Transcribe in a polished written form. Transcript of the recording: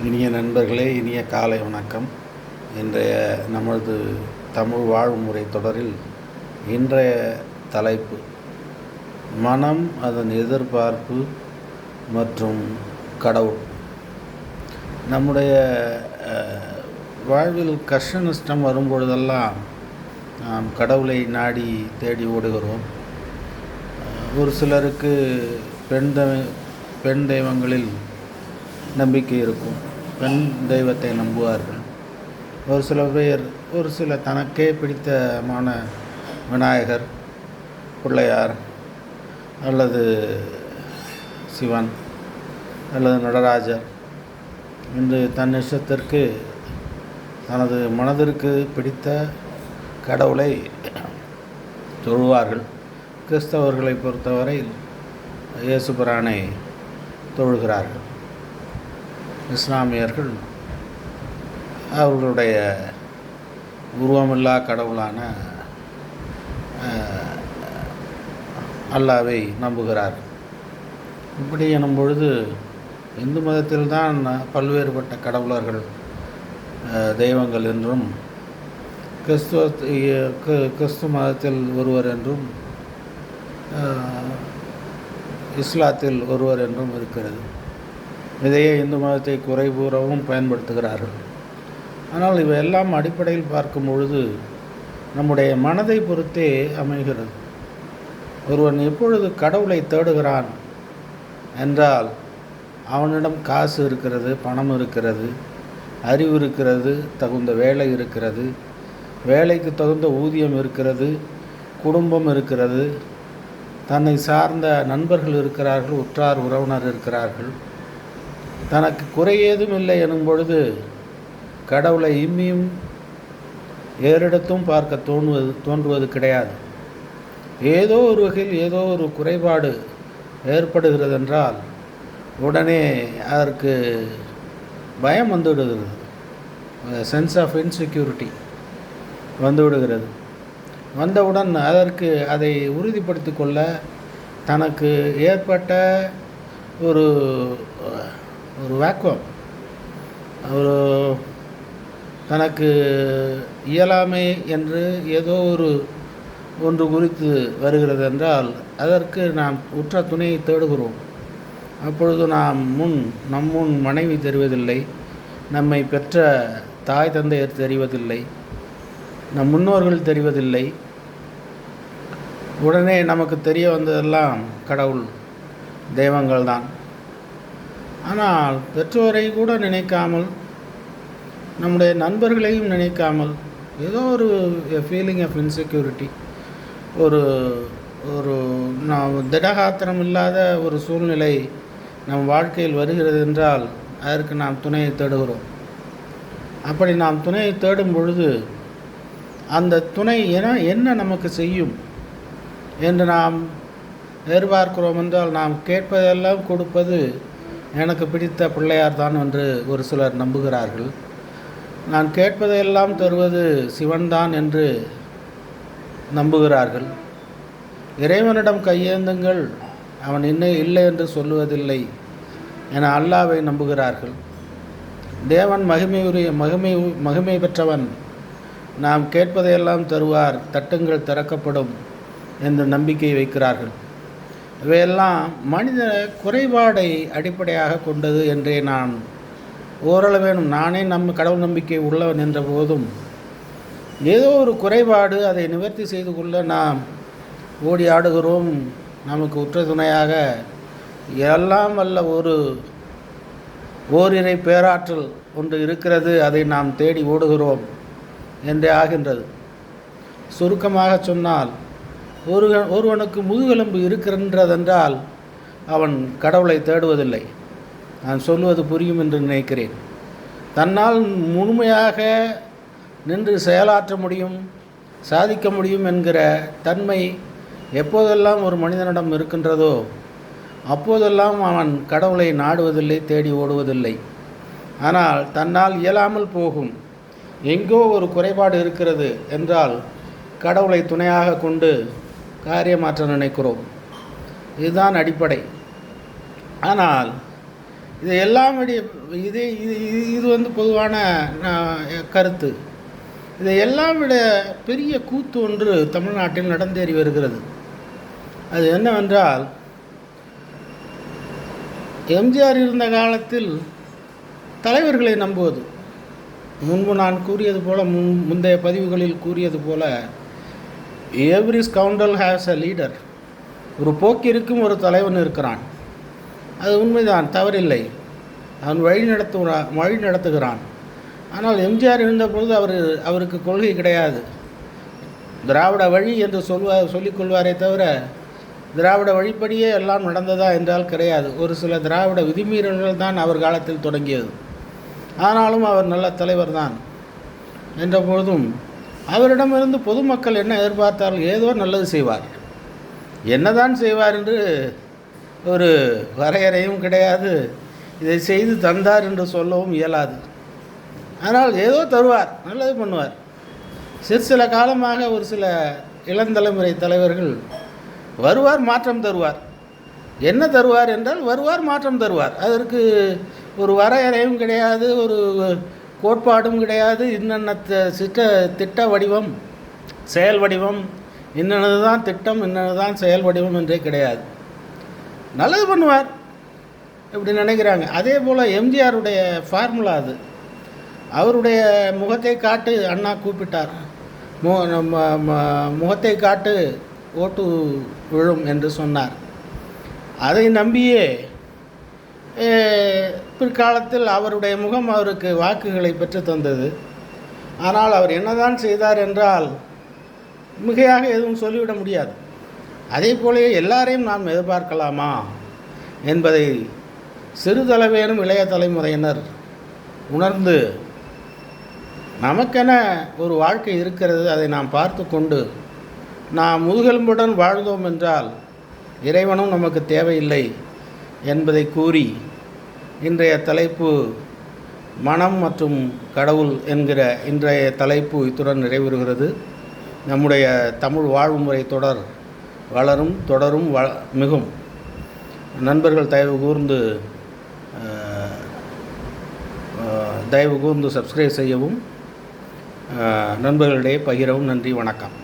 இனிய நண்பர்களே, இனிய காலை வணக்கம். இன்றைய நமது தமிழ் வாழ்முறை தொடரில் இன்றைய தலைப்பு மனம், அதன் எதிர்பார்ப்பு மற்றும் கடவுள். நம்முடைய வாழ்வில் கஷ்ட நஷ்டம் வரும்பொழுதெல்லாம் நாம் கடவுளை நாடி தேடி ஓடுகிறோம். ஒரு சிலருக்கு பெண் தெய்வங்களில் நம்பிக்கை இருக்கும், பெண் தெய்வத்தை நம்புவார்கள். ஒரு சில தனக்கே பிடித்தமான விநாயகர், பிள்ளையார் அல்லது சிவன் அல்லது நடராஜர் என்று தன் இஷ்டத்திற்கு தனது மனதிற்கு பிடித்த கடவுளை தொழுவார்கள். கிறிஸ்தவர்களை பொறுத்தவரையில் இயேசுபிரானை தொழுகிறார்கள். இஸ்லாமியர்கள் அவர்களுடைய உருவமில்லா கடவுளான அல்லாவை நம்புகிறார்கள். இப்படி எனும் பொழுது இந்து மதத்தில்தான் பல்வேறுபட்ட கடவுளர்கள், தெய்வங்கள் என்றும், கிறிஸ்து மதத்தில் ஒருவர் என்றும், இஸ்லாத்தில் ஒருவர் என்றும் இருக்கிறது. இதையே இந்து மதத்தை குறைகூறவும் பயன்படுத்துகிறார்கள். ஆனால் இவையெல்லாம் அடிப்படையில் பார்க்கும் பொழுது நம்முடைய மனதை பொறுத்தே அமைகிறது. ஒருவன் எப்பொழுது கடவுளை தேடுகிறான் என்றால் அவனிடம் காசு இருக்கிறது, பணம் இருக்கிறது, அறிவு இருக்கிறது, தகுந்த வேலை இருக்கிறது, வேலைக்கு தகுந்த ஊதியம் இருக்கிறது, குடும்பம் இருக்கிறது, தன்னை சார்ந்த நண்பர்கள் இருக்கிறார்கள், உற்றார் உறவினர் இருக்கிறார்கள். தனக்கு குறை ஏதும் இல்லை எனும் பொழுது கடவுளை இம்மியும் ஏறிடத்தும் பார்க்க தோன்றுவது கிடையாது. ஏதோ ஒரு வகையில் ஏதோ ஒரு குறைபாடு ஏற்படுகிறது என்றால் உடனே அதற்கு பயம் வந்துவிடுகிறது, சென்ஸ் ஆஃப் இன்செக்யூரிட்டி வந்துவிடுகிறது. வந்தவுடன் அதை உறுதிப்படுத்தி கொள்ள தனக்கு ஏற்பட்ட ஒரு வேக்குவம், தனக்கு இயலாமை என்று ஏதோ ஒன்று குறித்து வருகிறது என்றால் அதற்கு நாம் உற்ற துணையை தேடுகிறோம். அப்பொழுது நம் முன் மனைவி தெரிவதில்லை, நம்மை பெற்ற தாய் தந்தையர் தெரிவதில்லை, நம் முன்னோர்கள் தெரிவதில்லை. உடனே நமக்கு தெரிய வந்ததெல்லாம் கடவுள், தெய்வங்கள் தான். ஆனால் பெற்றோரை கூட நினைக்காமல், நம்முடைய நண்பர்களையும் நினைக்காமல், ஏதோ ஒரு ஃபீலிங் ஆஃப் இன்செக்யூரிட்டி, ஒரு திடகாத்திரம் இல்லாத ஒரு சூழ்நிலை நம் வாழ்க்கையில் வருகிறது என்றால் அதற்கு நாம் துணையை தேடுகிறோம். அப்படி நாம் துணையை தேடும் பொழுது அந்த துணை என்ன நமக்கு செய்யும் என்று நாம் எதிர்பார்க்கிறோம் என்றால், நாம் கேட்பதெல்லாம் கொடுப்பது எனக்கு பிடித்த பிள்ளையார் தான் என்று ஒரு சிலர் நம்புகிறார்கள். நான் கேட்பதையெல்லாம் தருவது சிவன்தான் என்று நம்புகிறார்கள். இறைவனிடம் கையேந்துங்கள், அவன் இன்னும் இல்லை என்று சொல்லுவதில்லை என அல்லாவை நம்புகிறார்கள். தேவன் மகிமை பெற்றவன், நாம் கேட்பதையெல்லாம் தருவார், தட்டுங்கள் திறக்கப்படும் என்று நம்பிக்கை வைக்கிறார்கள். இவையெல்லாம் மனித குறைபாடை அடிப்படையாக கொண்டது என்றே நான் ஓரளவேனும், நானே கடவுள் நம்பிக்கை உள்ளவன் என்ற போதும் ஏதோ ஒரு குறைபாடு, அதை நிவர்த்தி செய்து கொள்ள நாம் ஓடி ஆடுகிறோம். நமக்கு உற்ற துணையாக எல்லாம் வல்ல ஓரிரை பேராற்றல் ஒன்று இருக்கிறது, அதை நாம் தேடி ஓடுகிறோம் என்றே ஆகின்றது. சுருக்கமாக சொன்னால், ஒருவனுக்கு முதுகெலும்பு இருக்கின்றதென்றால் அவன் கடவுளை தேடுவதில்லை. நான் சொல்வது புரியும் என்று நினைக்கிறேன். தன்னால் முழுமையாக நின்று செயலாற்ற முடியும், சாதிக்க முடியும் என்கிற தன்மை எப்போதெல்லாம் ஒரு மனிதனிடம் இருக்கின்றதோ அப்போதெல்லாம் அவன் கடவுளை நாடுவதில்லை, தேடி ஓடுவதில்லை. ஆனால் தன்னால் இயலாமல் போகும், எங்கோ ஒரு குறைபாடு இருக்கிறது என்றால் கடவுளை துணையாக கொண்டு காரியமாற்ற நினைக்கிறோம். இதுதான் அடிப்படை. ஆனால் இதையெல்லாம் இது இது இது வந்து பொதுவான கருத்து. இதையெல்லாம் விட பெரிய கூத்து ஒன்று தமிழ்நாட்டில் நடந்தேறி வருகிறது. அது என்னவென்றால், எம்ஜிஆர் இருந்த காலத்தில் தலைவர்களை நம்புவது. முன்பு நான் கூறியது போல, முந்தைய பதிவுகளில் கூறியது போல, every scoundrel has a leader. ஒரு போக்கிற்கும் ஒரு தலைவன் இருக்கிறான். அது உண்மைதான், தவறில்லை. அவன் வழி நடத்துகிறான். ஆனால் எம்ஜிஆர் இருந்தபொழுது அவருக்கு கொள்கை கிடையாது. திராவிட வழி என்று சொல்லிக்கொள்வாரே தவிர திராவிட வழிப்படியே எல்லாம் நடந்ததா என்றால் கிடையாது. ஒரு சில திராவிட விதிமீறல்கள் தான் அவர் காலத்தில் தொடங்கியது. ஆனாலும் அவர் நல்ல தலைவர் தான். என்ற பொழுதும் அவரிடமிருந்து பொதுமக்கள் என்ன எதிர்பார்த்தார்கள்? ஏதோ நல்லது செய்வார். என்னதான் செய்வார் என்று ஒரு வரையறையும் கிடையாது. இதை செய்து தந்தார் என்று சொல்லவும் இயலாது. ஆனால் ஏதோ தருவார், நல்லது பண்ணுவார். சில காலமாக ஒரு சில இளந்தலைமுறை தலைவர்கள் வருவார், மாற்றம் தருவார். என்ன தருவார் என்றால் வருவார், மாற்றம் தருவார். அதற்கு ஒரு வரையறையும் கிடையாது, ஒரு கோட்பாடும் கிடையாது. இன்னென்ன திட்ட வடிவம், செயல் வடிவம், இன்னது தான் திட்டம், இன்னது தான் செயல் வடிவம் என்றே கிடையாது. நல்லது பண்ணுவார் இப்படி நினைக்கிறாங்க. அதே போல் எம்ஜிஆருடைய ஃபார்முலா அது. அவருடைய முகத்தை காட்டு அண்ணா கூப்பிட்டார், முகத்தை காட்டு ஓட்டு விழும் என்று சொன்னார். அதை நம்பியே பிற்காலத்தில் அவருடைய முகம் அவருக்கு வாக்குகளை பெற்று தந்தது. ஆனால் அவர் என்னதான் செய்தார் என்றால் மிகையாக எதுவும் சொல்லிவிட முடியாது. அதே போலவே எல்லாரையும் நாம் எதிர்பார்க்கலாமா என்பதை சிறுதளவேனும் இளைய தலைமுறையினர் உணர்ந்து, நமக்கென ஒரு வாழ்க்கை இருக்கிறது, அதை நாம் பார்த்து கொண்டு நாம் முதுகெலும்புடன் வாழ்ந்தோம் என்றால் இறைவனும் நமக்கு தேவையில்லை என்பதை கூறி, இன்றைய தலைப்பு மனம் மற்றும் கடவுள் என்கிற இன்றைய தலைப்பு இத்துடன் நிறைவேறுகிறது. நம்முடைய தமிழ் வாழ்வுமுறை தொடர் வளரும், தொடரும், மிகும். நண்பர்கள் தயவு கூர்ந்து சப்ஸ்கிரைப் செய்யவும், நண்பர்களிடையே பகிரவும். நன்றி, வணக்கம்.